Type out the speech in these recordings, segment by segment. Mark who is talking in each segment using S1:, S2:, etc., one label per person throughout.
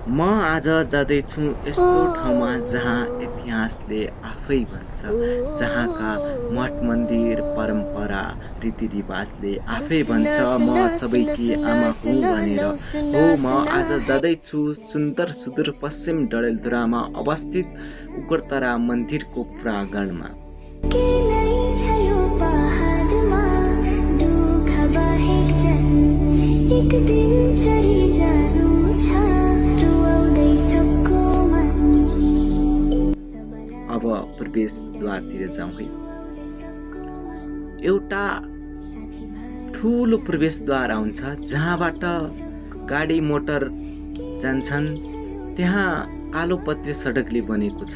S1: म आज जाँदैछु यस्तो ठाउँमा जहाँ इतिहासले आफै भन्छ, जहाँका मठ मन्दिर परम्परा रीतिरिवाजले आफै भन्छ म सबैकी आमा हुँ भनेर। हो, म आज जाँदैछु सुन्दर सुदूर पश्चिम डडेलधुरामा अवस्थित उग्रतारा मन्दिरको प्राङ्गणमा। अब प्रवेशद्वारतिर जाउँ है। एउटा ठुलो प्रवेशद्वार आउँछ जहाँबाट गाडी मोटर जान्छन्। त्यहाँ कालोपत्रे सडकले बनेको छ।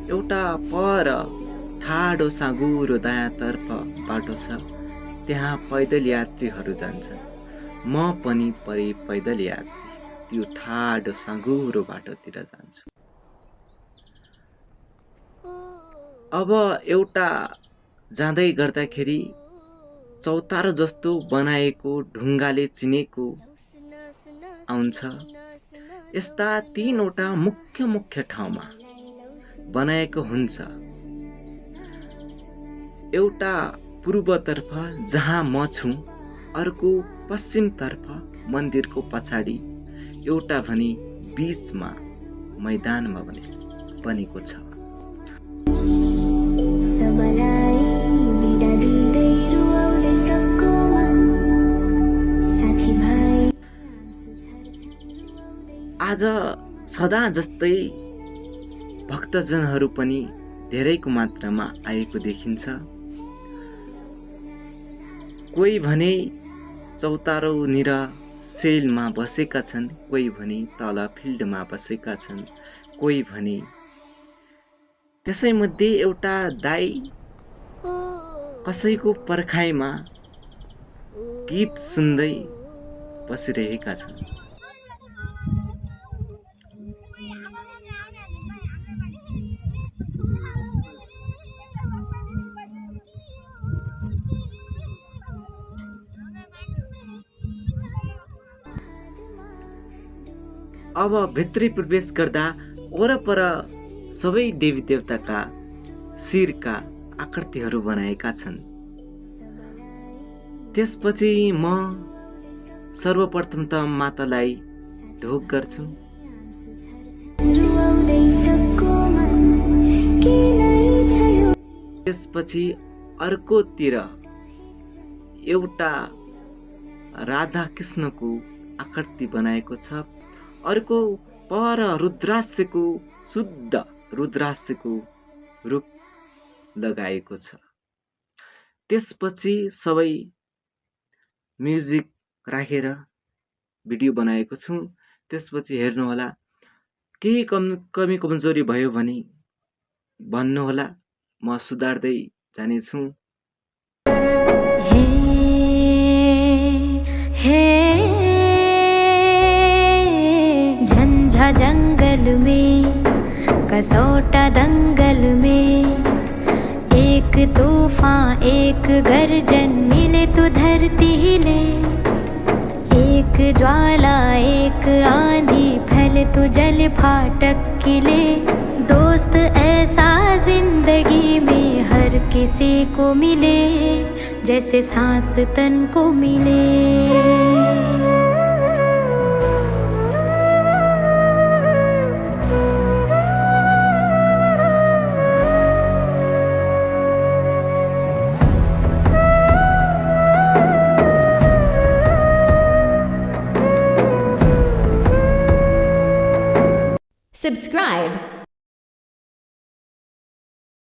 S1: एउटा पर ठाडो साँगुरो दायाँतर्फ बाटो छ, त्यहाँ पैदल यात्रीहरू जान्छन्। म पनि पैदल यात्री त्यो ठाडो साँगुरो बाटोतिर जान्छु। अब एउटा जाँदै गर्दाखेरि चौतारो जस्तो बनाएको ढुङ्गाले चिनेको आउँछ। यस्ता तीनवटा मुख्य ठाउँमा बनाएको हुन्छ। एउटा पूर्वतर्फ जहाँ म छु, अर्को पश्चिमतर्फ मन्दिरको पछाडि, एउटा भने बीचमा मैदानमा बनेको छ। आज सदा जस्तै भक्तजनहरू पनि धेरैको मात्रामा आएको देखिन्छ। कोही भने चौतारोनिर सेलमा बसेका छन्, कोही भने तल फिल्डमा बसेका छन्, कोही भने त्यसैमध्ये एउटा दाइ कसैको पर्खाइमा गीत सुन्दै बसिरहेका छन्। अब भित्री प्रवेश गर्दा वरपर सबै देवी देवताका शिरका आकृतिहरू बनाएका छन्। त्यसपछि म सर्वप्रथम त मातालाई ढोग गर्छु। त्यसपछि अर्कोतिर एउटा राधा कृष्णको आकृति बनाएको छ। अर्को पर रुद्राक्षको शुद्ध रुद्राक्षको रूप लगाएको छ। त्यसपछि सबै म्युजिक राखेर भिडियो बनाएको छु। त्यसपछि हेर्नुहोला। केही कमी कमजोरी भयो भने भन्नुहोला, म सुधार्दै जानेछु।
S2: जंगल में कसौटा दंगल में एक तूफान एक गर्जन मिले तो धरती हिले। एक ज्वाला एक आंधी फैले तो जल फाटक किले। दोस्त ऐसा जिंदगी में हर किसी को मिले, जैसे सांस तन को मिले।
S3: Subscribe